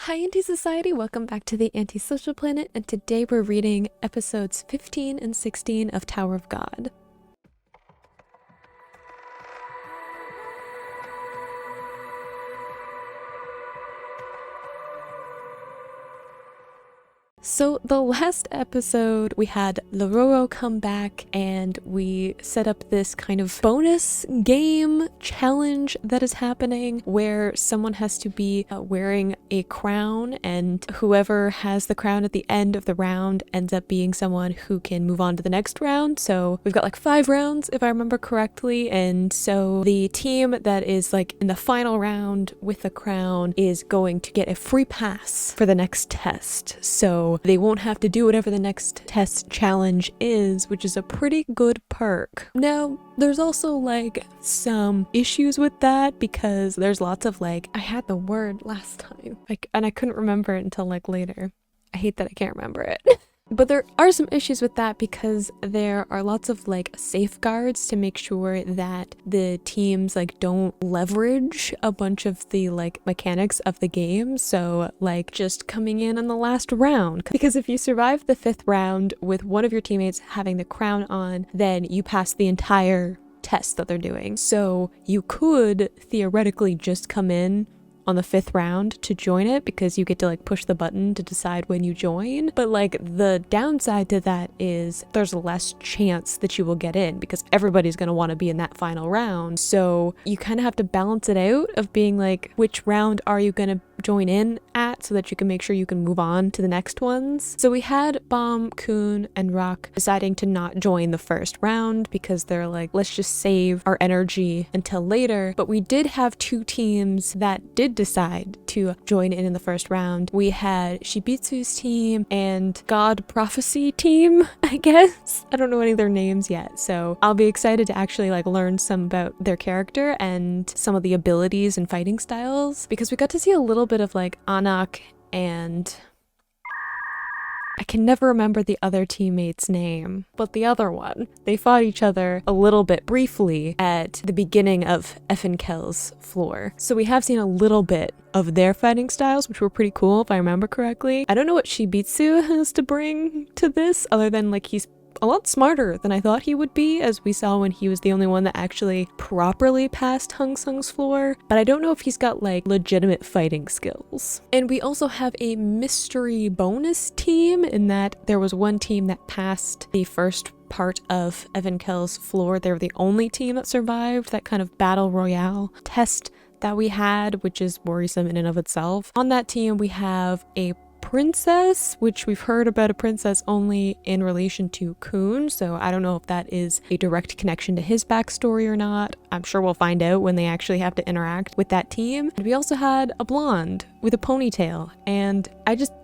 Hi Anti-Society, welcome back to the Antisocial Planet, and today we're reading episodes 15 and 16 of Tower of God. So the last episode we had Lororo come back and we set up this kind of bonus game challenge that is happening where someone has to be wearing a crown, and whoever has the crown at the end of the round ends up being someone who can move on to the next round. So we've got like 5 rounds if I remember correctly, and so the team that is like in the final round with the crown is going to get a free pass for the next test. So they won't have to do whatever the next test challenge is, which is a pretty good perk. Now, there's also like some issues with that because there's lots of like, I had the word last time, like, and I couldn't remember it until like later. I hate that I can't remember it. But there are some issues with that because there are lots of like safeguards to make sure that the teams like don't leverage a bunch of the like mechanics of the game. So like just coming in on the last round, because if you survive the 5th round with one of your teammates having the crown on, then you pass the entire test that they're doing. So you could theoretically just come in on the 5th round to join it because you get to like push the button to decide when you join. But like the downside to that is there's less chance that you will get in because everybody's going to want to be in that final round. So you kind of have to balance it out of being like, which round are you going to join in at so that you can make sure you can move on to the next ones. So we had Bomb, Kun, and Rock deciding to not join the 1st round because they're like, let's just save our energy until later. But we did have 2 teams that did decide to join in the 1st round. We had Shibitsu's team and God Prophecy team, I guess. I don't know any of their names yet, so I'll be excited to actually like learn some about their character and some of the abilities and fighting styles, because we got to see a little bit of like Anaak and I can never remember the other teammate's name, but the other one. They fought each other a little bit briefly at the beginning of Effenkel's floor. So we have seen a little bit of their fighting styles, which were pretty cool if I remember correctly. I don't know what Shibitsu has to bring to this other than like he's a lot smarter than I thought he would be, as we saw when he was the only one that actually properly passed Hung Sung's floor, but I don't know if he's got like legitimate fighting skills. And we also have a mystery bonus team in that there was one team that passed the first part of Evankel's floor. They were the only team that survived that kind of battle royale test that we had, which is worrisome in and of itself. On that team we have a princess, which we've heard about a princess only in relation to Kun, so I don't know if that is a direct connection to his backstory or not. I'm sure we'll find out when they actually have to interact with that team. And we also had a blonde with a ponytail, and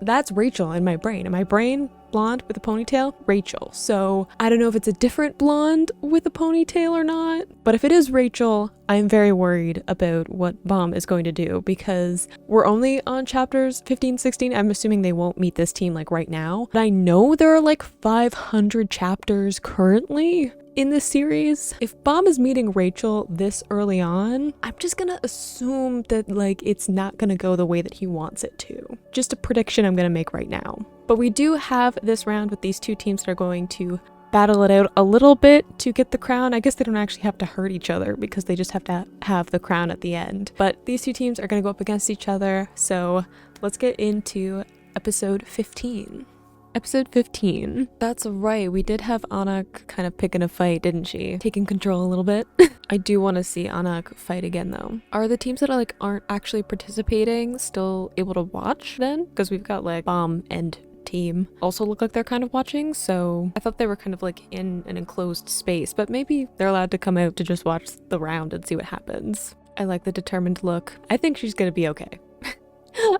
that's Rachel in my brain. In my brain, blonde with a ponytail, Rachel. So I don't know if it's a different blonde with a ponytail or not, but if it is Rachel, I'm very worried about what Bomb is going to do because we're only on chapters 15, 16. I'm assuming they won't meet this team like right now, but I know there are like 500 chapters currently in this series. If Bomb is meeting Rachel this early on, I'm just gonna assume that like it's not gonna go the way that he wants it to. Just a prediction I'm gonna make right now. But we do have this round with these 2 teams that are going to battle it out a little bit to get the crown. I guess they don't actually have to hurt each other because they just have to have the crown at the end. But these 2 teams are going to go up against each other. So let's get into episode 15. Episode 15. That's right, we did have Anaak kind of picking a fight, didn't she? Taking control a little bit. I do want to see Anaak fight again though. Are the teams that aren't actually participating still able to watch then? Because we've got like Bomb and team also look like they're kind of watching, so I thought they were kind of like in an enclosed space, but maybe they're allowed to come out to just watch the round and see what happens. I like the determined look. I think she's gonna be okay.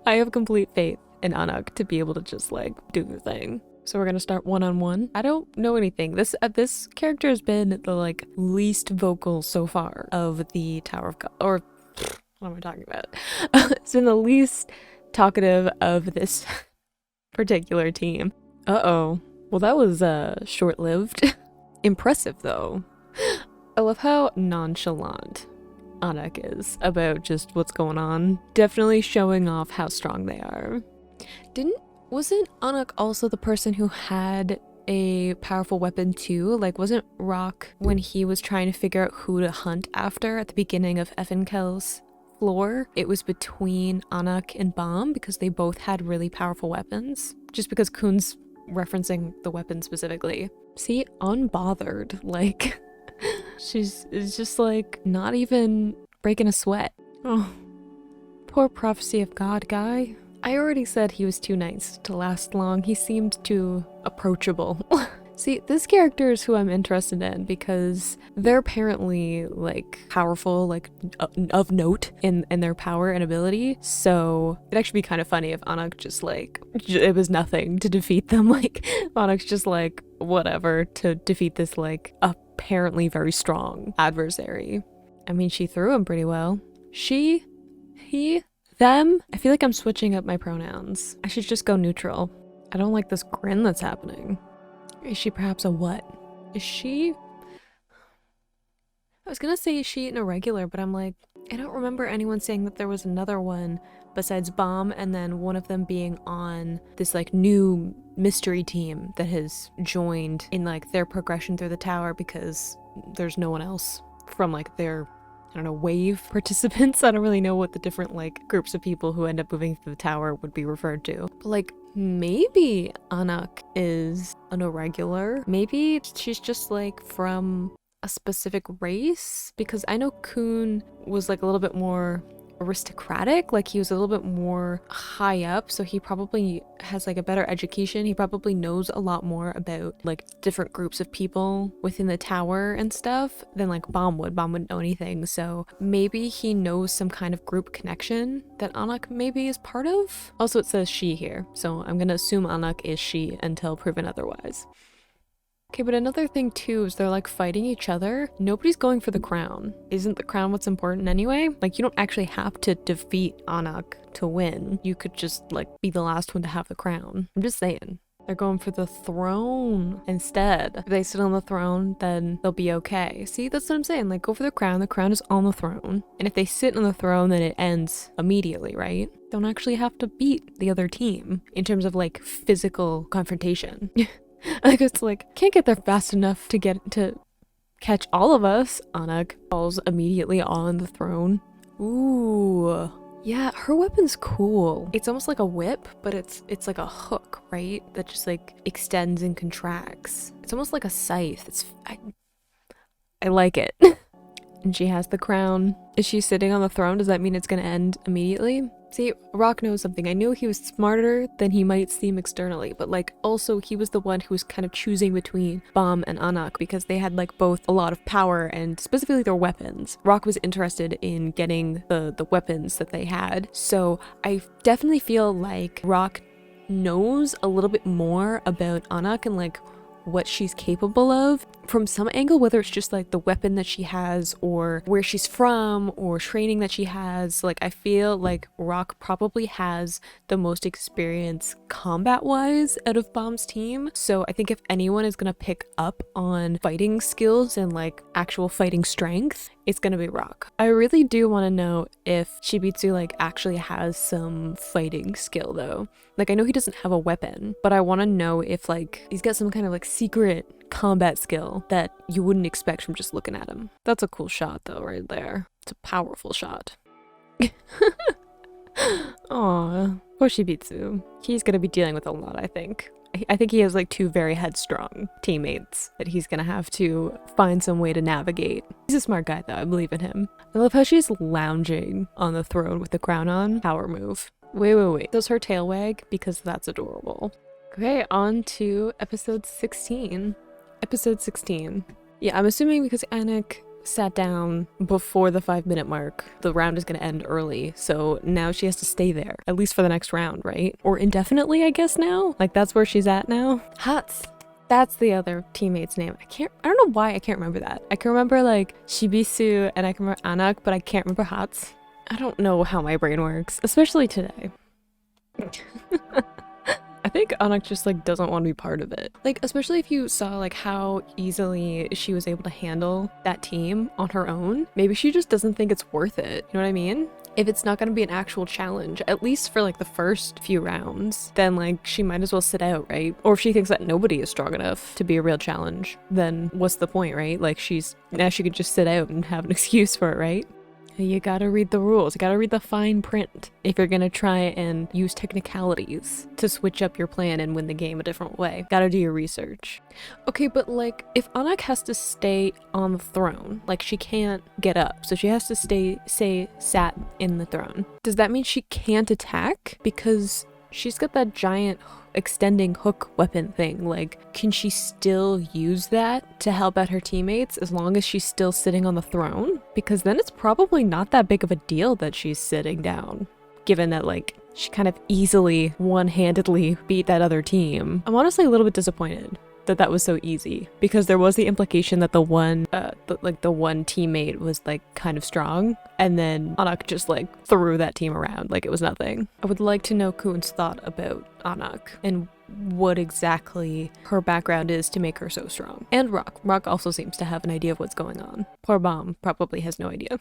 I have complete faith in Anaak to be able to just like do the thing. So we're gonna start one-on-one. I don't know anything. This character has been the like least vocal so far of the Tower of God, or what am I talking about? It's been the least talkative of this particular team. Uh-oh. Well, that was short-lived. Impressive though. I love how nonchalant Anaak is about just what's going on. Definitely showing off how strong they are. Wasn't Anaak also the person who had a powerful weapon too? Like, wasn't Rock, when he was trying to figure out who to hunt after at the beginning of Evenkel's floor, it was between Anaak and Bomb because they both had really powerful weapons? Just because Kuhn's referencing the weapon specifically. See, unbothered. Like, is just like not even breaking a sweat. Oh, poor Prophecy of God guy. I already said he was too nice to last long. He seemed too approachable. See, this character is who I'm interested in because they're apparently like powerful, like of note in their power and ability. So it'd actually be kind of funny if Anaak just like, it was nothing to defeat them. Like Anaak's just like, whatever, to defeat this like apparently very strong adversary. I mean, she threw him pretty well. She, he, them. I feel like I'm switching up my pronouns. I should just go neutral. I don't like this grin that's happening. Is she perhaps a what? Is she? I was gonna say is she an irregular, but I'm like, I don't remember anyone saying that there was another one besides Bomb and then one of them being on this like new mystery team that has joined in like their progression through the tower because there's no one else from like their, I don't know, wave participants. I don't really know what the different like groups of people who end up moving through the tower would be referred to. But like maybe Anaak is an irregular. Maybe she's just like from a specific race, because I know Kuhn was like a little bit more aristocratic, like he was a little bit more high up, so he probably has like a better education. He probably knows a lot more about like different groups of people within the tower and stuff than like Bomb would. Bomb wouldn't know anything, so maybe he knows some kind of group connection that Anaak maybe is part of. Also, it says she here, so I'm gonna assume Anaak is she until proven otherwise. Okay, but another thing too is they're like fighting each other. Nobody's going for the crown. Isn't the crown what's important anyway? Like, you don't actually have to defeat Anaak to win. You could just like be the last one to have the crown. I'm just saying. They're going for the throne instead. If they sit on the throne, then they'll be okay. See, that's what I'm saying. Like, go for the crown. The crown is on the throne. And if they sit on the throne, then it ends immediately, right? Don't actually have to beat the other team in terms of like physical confrontation. Like, it's like, can't get there fast enough to get to catch all of us. Anaak falls immediately on the throne. Ooh. Yeah, her weapon's cool. It's almost like a whip, but it's like a hook, right? That just like extends and contracts. It's almost like a scythe. I like it. And she has the crown. Is she sitting on the throne? Does that mean it's gonna end immediately? See, Rock knows something. I knew he was smarter than he might seem externally, but like also he was the one who was kind of choosing between Bomb and Anaak because they had like both a lot of power and specifically their weapons. Rock was interested in getting the weapons that they had. So I definitely feel like Rock knows a little bit more about Anaak and like what she's capable of from some angle, whether it's just like the weapon that she has or where she's from or training that she has. Like, I feel like Rock probably has the most experience combat wise out of Bomb's team. So I think if anyone is gonna pick up on fighting skills and like actual fighting strength, it's gonna be Rock. I really do want to know if Shibitsu like actually has some fighting skill though. Like, I know he doesn't have a weapon, but I want to know if like he's got some kind of like secret combat skill that you wouldn't expect from just looking at him. That's a cool shot though, right there. It's a powerful shot. Aw, poor Shibitsu. He's gonna be dealing with a lot, I think. I think he has like two very headstrong teammates that he's gonna have to find some way to navigate. He's a smart guy though, I believe in him. I love how she's lounging on the throne with the crown on. Power move. Wait. Does her tail wag? Because that's adorable. Okay, on to episode 16. Episode 16. Yeah, I'm assuming because Anaak sat down before the 5-minute mark, the round is going to end early, so now she has to stay there, at least for the next round, right? Or indefinitely, I guess now? Like, that's where she's at now? Hats. That's the other teammate's name. I don't know why I can't remember that. I can remember, like, Shibisu and I can remember Anaak, but I can't remember Hats. I don't know how my brain works, especially today. I think Anaak just like doesn't want to be part of it. Like, especially if you saw like how easily she was able to handle that team on her own. Maybe she just doesn't think it's worth it. You know what I mean? If it's not going to be an actual challenge, at least for like the first few rounds, then like she might as well sit out, right? Or if she thinks that nobody is strong enough to be a real challenge, then what's the point, right? Like now she could just sit out and have an excuse for it, right? You gotta read the rules, you gotta read the fine print if you're gonna try and use technicalities to switch up your plan and win the game a different way. Gotta do your research. Okay, but like, if Anaak has to stay on the throne, like she can't get up, so she has to stay sat in the throne, does that mean she can't attack? Because she's got that giant extending hook weapon thing. Like, can she still use that to help out her teammates as long as she's still sitting on the throne? Because then it's probably not that big of a deal that she's sitting down, given that like she kind of easily one-handedly beat that other team. I'm honestly a little bit disappointed that was so easy, because there was the implication that the one teammate was like kind of strong, and then Anaak just like threw that team around like it was nothing. I would like to know Kuhn's thought about Anaak and what exactly her background is to make her so strong. And Rock also seems to have an idea of what's going on. Poor Bomb probably has no idea.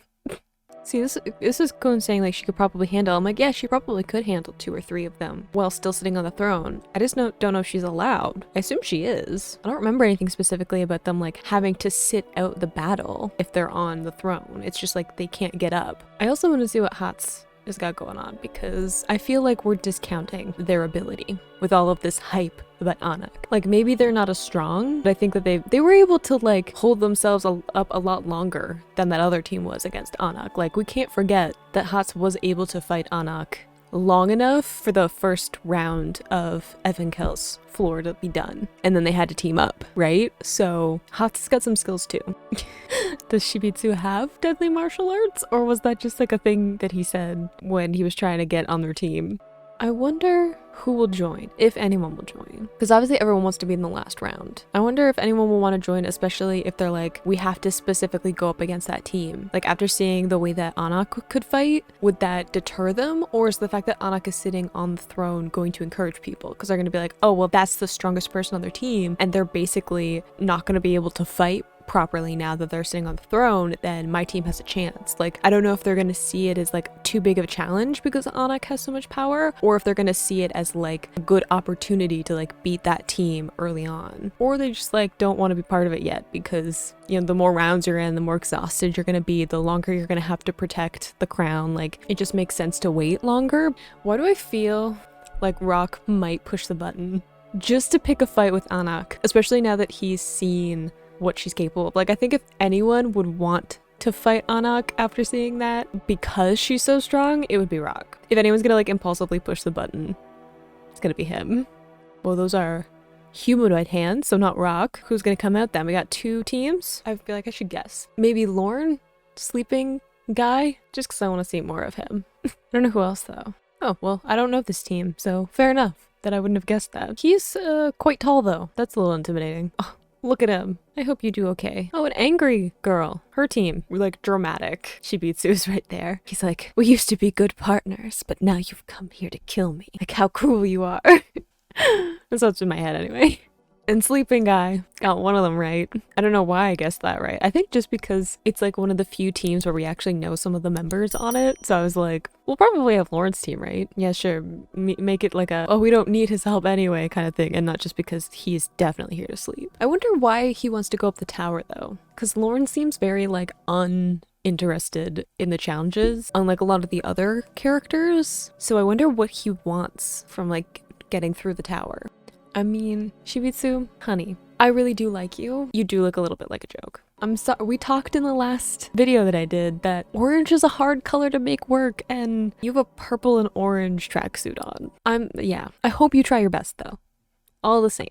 See, this is Kuhn saying like she could probably handle. I'm like, yeah, she probably could handle 2 or 3 of them while still sitting on the throne. I just don't know if she's allowed. I assume she is. I don't remember anything specifically about them like having to sit out the battle if they're on the throne. It's just like they can't get up. I also want to see what Hat's has got going on, because I feel like we're discounting their ability with all of this hype about Anaak. Like, maybe they're not as strong, but I think that they were able to like hold themselves up a lot longer than that other team was against Anaak. Like, we can't forget that Hats was able to fight Anaak long enough for the first round of Evankel's floor to be done, and then they had to team up, right? So Hats has got some skills too. Does Shibitsu have deadly martial arts, or was that just like a thing that he said when he was trying to get on their team? I wonder who will join, if anyone will join, because obviously everyone wants to be in the last round. I wonder if anyone will want to join, especially if they're like, we have to specifically go up against that team. Like, after seeing the way that Anaak could fight, would that deter them? Or is the fact that Anaak is sitting on the throne going to encourage people? Because they're going to be like, oh, well, that's the strongest person on their team, and they're basically not going to be able to fight properly now that they're sitting on the throne, then my team has a chance. Like, I don't know if they're gonna see it as like too big of a challenge because Anaak has so much power, or if they're gonna see it as like a good opportunity to like beat that team early on, or they just like don't want to be part of it yet because, you know, the more rounds you're in, the more exhausted you're gonna be, the longer you're gonna have to protect the crown. Like, it just makes sense to wait longer. Why do I feel like Rock might push the button just to pick a fight with Anaak, especially now that he's seen what she's capable of? Like, I think if anyone would want to fight Anaak after seeing that because she's so strong, it would be Rock. If anyone's gonna like impulsively push the button, it's gonna be him. Well, those are humanoid hands, so not Rock. Who's gonna come out then? We got 2 teams. I feel like I should guess. Maybe Lorne? Sleeping guy? Just because I want to see more of him. I don't know who else though. Oh, well, I don't know this team, so fair enough that I wouldn't have guessed that. He's quite tall though. That's a little intimidating. Oh, look at him. I hope you do okay. Oh, an angry girl. Her team. We're like dramatic. Shibitsu's right there. He's like, we used to be good partners, but now you've come here to kill me. Like, how cruel you are. That's what's in my head anyway. And sleeping guy. Got one of them right. I don't know why I guessed that right. I think just because it's like one of the few teams where we actually know some of the members on it. So I was like, we'll probably have Lawrence team, right? Yeah, sure. Make it like a, oh, we don't need his help anyway kind of thing. And not just because he's definitely here to sleep. I wonder why he wants to go up the tower though. Because Lawrence seems very like uninterested in the challenges, unlike a lot of the other characters. So I wonder what he wants from like getting through the tower. I mean, Shibitsu, honey, I really do like you. You do look a little bit like a joke. I'm sorry, we talked in the last video that I did that orange is a hard color to make work, and you have a purple and orange tracksuit on. Yeah, I hope you try your best though. All the same.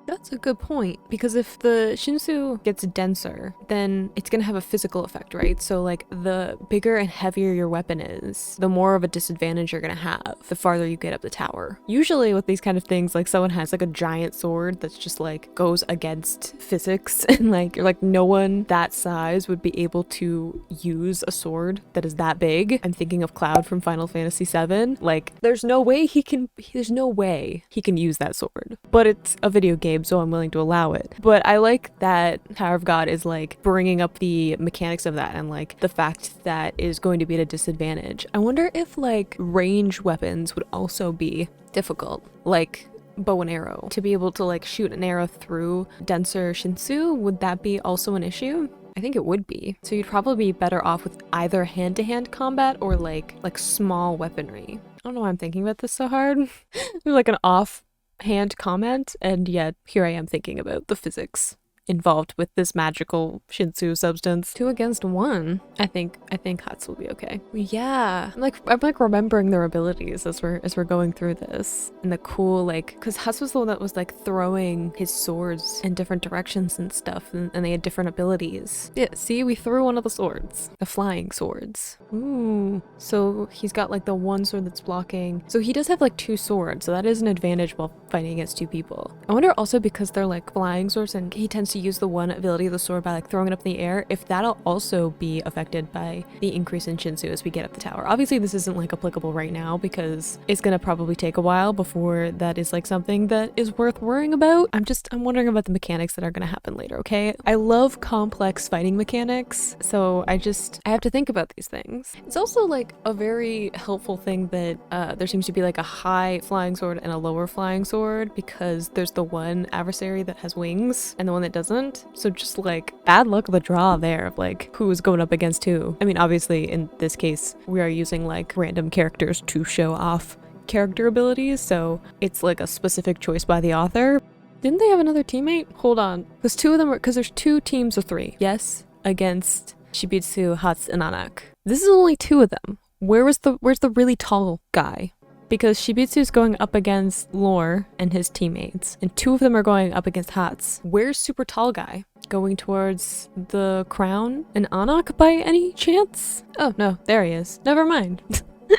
That's a good point, because if the Shinsu gets denser, then it's gonna have a physical effect, right? So like the bigger and heavier your weapon is, the more of a disadvantage you're gonna have the farther you get up the tower. Usually with these kind of things, like someone has like a giant sword that's just like goes against physics and like you're like no one that size would be able to use a sword that is that big. I'm thinking of Cloud from Final Fantasy VII. Like there's no way he can use that sword. But it's a video game, so I'm willing to allow it. But I like that Tower of God is like bringing up the mechanics of that and like the fact that it is going to be at a disadvantage. I wonder if like range weapons would also be difficult, like bow and arrow. To be able to like shoot an arrow through denser Shinsu, would that be also an issue? I think it would be. So you'd probably be better off with either hand-to-hand combat or like small weaponry. I don't know why I'm thinking about this so hard. Like an offhand comment, and yet here I am thinking about the physics involved with this magical Shinsu substance. 2 against 1. I think Hats will be okay. Yeah, I'm like remembering their abilities as we're going through this, and the cool like, because Hats was the one that was like throwing his swords in different directions and stuff, and they had different abilities. Yeah, see, we threw one of the swords, the flying swords. Ooh, so he's got like the one sword that's blocking. So he does have like 2 swords, so that is an advantage while fighting against 2 people. I wonder also, because they're like flying swords and he tends to use the one ability of the sword by like throwing it up in the air, if that'll also be affected by the increase in Shinsu as we get up the tower. Obviously this isn't like applicable right now because it's gonna probably take a while before that is like something that is worth worrying about. I'm wondering about the mechanics that are gonna happen later, okay? I love complex fighting mechanics, so I have to think about these things. It's also like a very helpful thing that there seems to be like a high flying sword and a lower flying sword, because there's the one adversary that has wings and the one that doesn't. So just like bad luck of the draw there of like who is going up against who. I mean, obviously in this case we are using like random characters to show off character abilities, so it's like a specific choice by the author. Didn't they have another teammate? Hold on, because 2 of them were, because there's 2 teams of 3, yes, against Shibitsu, Hats, and Anaak. This is only 2 of them. Where's the really tall guy? Because Shibitsu's going up against Lore and his teammates, and 2 of them are going up against Hats. Where's super tall guy? Going towards the crown and Anaak by any chance? Oh no, there he is. Never mind.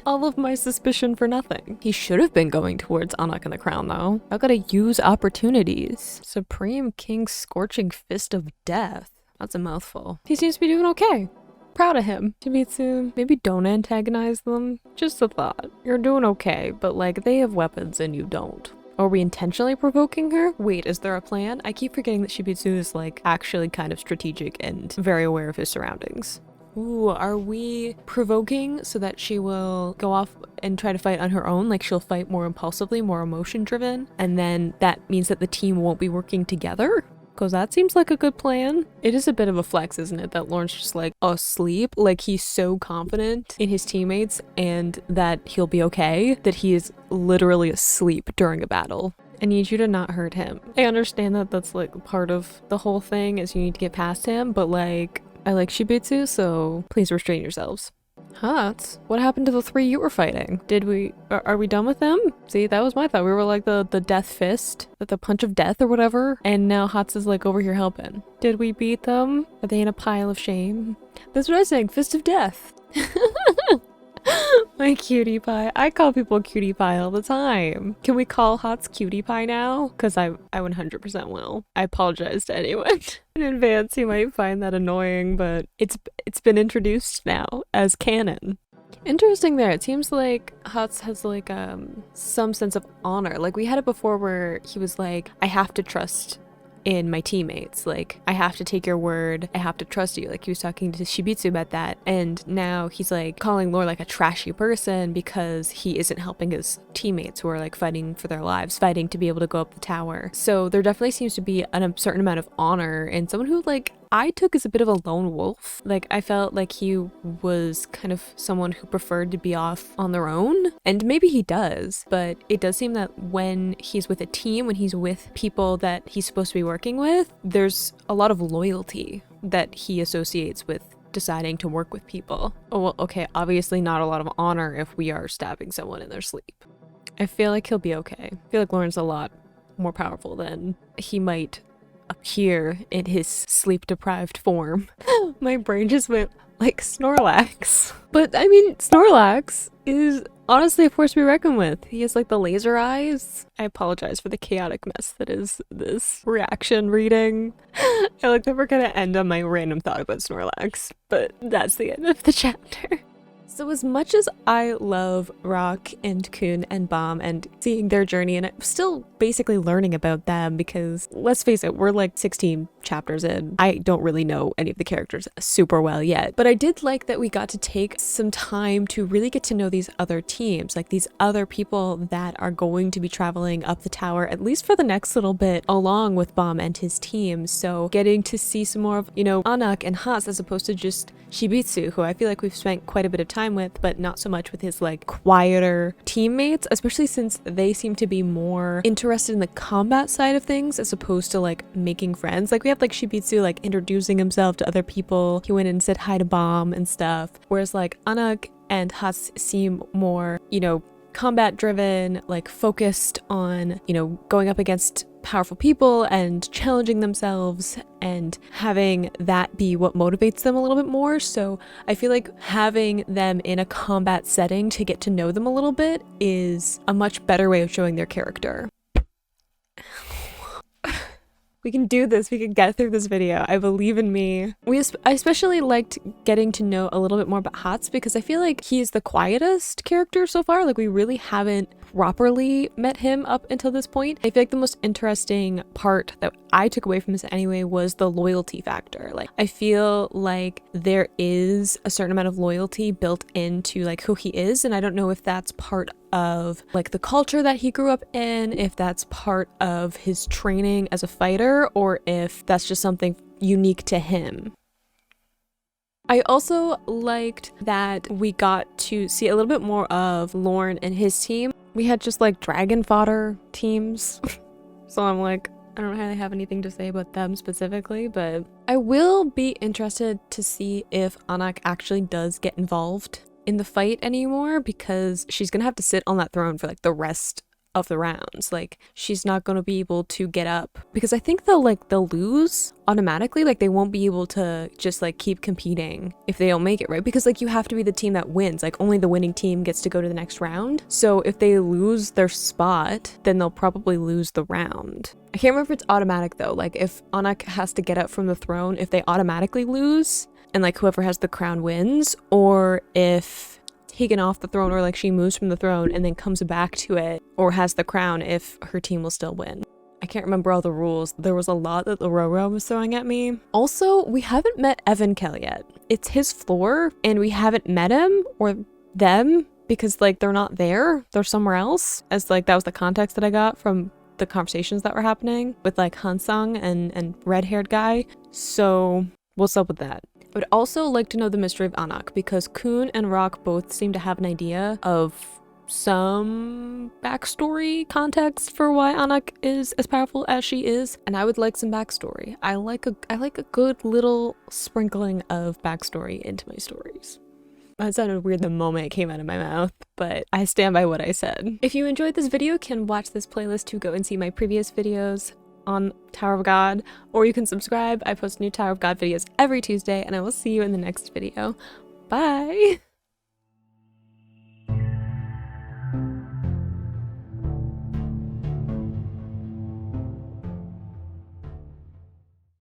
All of my suspicion for nothing. He should have been going towards Anaak and the crown though. I gotta use opportunities. Supreme King Scorching Fist of Death. That's a mouthful. He seems to be doing okay. Proud of him. Shibitsu, maybe don't antagonize them. Just a thought. You're doing okay, but like they have weapons and you don't. Are we intentionally provoking her? Wait, is there a plan? I keep forgetting that Shibitsu is like actually kind of strategic and very aware of his surroundings. Ooh, are we provoking so that she will go off and try to fight on her own? Like she'll fight more impulsively, more emotion driven, and then that means that the team won't be working together? Because that seems like a good plan. It is a bit of a flex, isn't it, that Lawrence just like asleep? Like he's so confident in his teammates and that he'll be okay that he is literally asleep during a battle. I need you to not hurt him. I understand that that's like part of the whole thing is you need to get past him, but like I like Shibitsu, so please restrain yourselves. Hats? What happened to the 3 you were fighting? Are we done with them? See, that was my thought. We were like the death fist, the punch of death or whatever, and now Hats is like over here helping. Did we beat them? Are they in a pile of shame? That's what I was saying, fist of death. My cutie pie. I call people cutie pie all the time. Can we call Hats cutie pie now? Because I 100% will. I apologize to anyone in advance who might find that annoying, but it's been introduced now as canon. Interesting there. It seems like Hats has like some sense of honor. Like we had it before where he was like, I have to trust in my teammates, like I have to take your word, I have to trust you. Like he was talking to Shibitsu about that, and now he's like calling Lore like a trashy person because he isn't helping his teammates who are like fighting for their lives, fighting to be able to go up the tower. So there definitely seems to be a certain amount of honor in someone who like I took as a bit of a lone wolf. Like I felt like he was kind of someone who preferred to be off on their own, and maybe he does, but it does seem that when he's with a team, when he's with people that he's supposed to be working with, there's a lot of loyalty that he associates with deciding to work with people. Oh well, okay, obviously not a lot of honor if we are stabbing someone in their sleep. I feel like he'll be okay. I feel like Lauren's a lot more powerful than he might appear in his sleep-deprived form. My brain just went like Snorlax. But I mean, Snorlax is honestly a force to be reckoned with. He has like the laser eyes. I apologize for the chaotic mess that is this reaction reading. I like that we're gonna end on my random thought about Snorlax, but that's the end of the chapter. So as much as I love Rock and Kun and Bomb and seeing their journey, and I'm still basically learning about them because, let's face it, we're like 16 chapters in. I don't really know any of the characters super well yet, but I did like that we got to take some time to really get to know these other teams, like these other people that are going to be traveling up the tower, at least for the next little bit, along with Bomb and his team. So getting to see some more of, you know, Anaak and Haas as opposed to just Shibitsu, who I feel like we've spent quite a bit of time with, but not so much with his like quieter teammates, especially since they seem to be more interested in the combat side of things as opposed to like making friends. Like we have like Shibitsu like introducing himself to other people. He went and said hi to Bomb and stuff. Whereas like Anaak and Haas seem more, you know, combat driven, like focused on, you know, going up against powerful people and challenging themselves and having that be what motivates them a little bit more. So I feel like having them in a combat setting to get to know them a little bit is a much better way of showing their character. We can do this. We can get through this video. I believe in me. I especially liked getting to know a little bit more about Hats because I feel like he's the quietest character so far. Like we really haven't properly met him up until this point. I feel like the most interesting part that I took away from this anyway was the loyalty factor. Like I feel like there is a certain amount of loyalty built into like who he is, and I don't know if that's part of like the culture that he grew up in, if that's part of his training as a fighter, or if that's just something unique to him. I also liked that we got to see a little bit more of Lorne and his team. We had just like dragon fodder teams. So I'm like, I don't really have anything to say about them specifically, but I will be interested to see if Anaak actually does get involved in the fight anymore, because she's gonna have to sit on that throne for like the rest of the rounds. Like she's not going to be able to get up because I think they'll lose automatically. Like they won't be able to just like keep competing if they don't make it, right? Because like you have to be the team that wins. Like only the winning team gets to go to the next round. So if they lose their spot, then they'll probably lose the round. I can't remember if it's automatic though. Like if Anaak has to get up from the throne, if they automatically lose and like whoever has the crown wins, or if taken off the throne, or like she moves from the throne and then comes back to it or has the crown, if her team will still win. I can't remember all the rules. There was a lot that the Roro was throwing at me. Also, we haven't met Evankel yet. It's his floor and we haven't met him or them because like they're not there. They're somewhere else, as like that was the context that I got from the conversations that were happening with like Hansung and red-haired guy. So what's up with that? I would also like to know the mystery of Anaak, because Kun and Rock both seem to have an idea of some backstory context for why Anaak is as powerful as she is, and I would like some backstory. I like a good little sprinkling of backstory into my stories. That sounded weird the moment it came out of my mouth, but I stand by what I said. If you enjoyed this video, you can watch this playlist to go and see my previous videos on Tower of God, or you can subscribe. I post new Tower of God videos every Tuesday, and I will see you in the next video. Bye!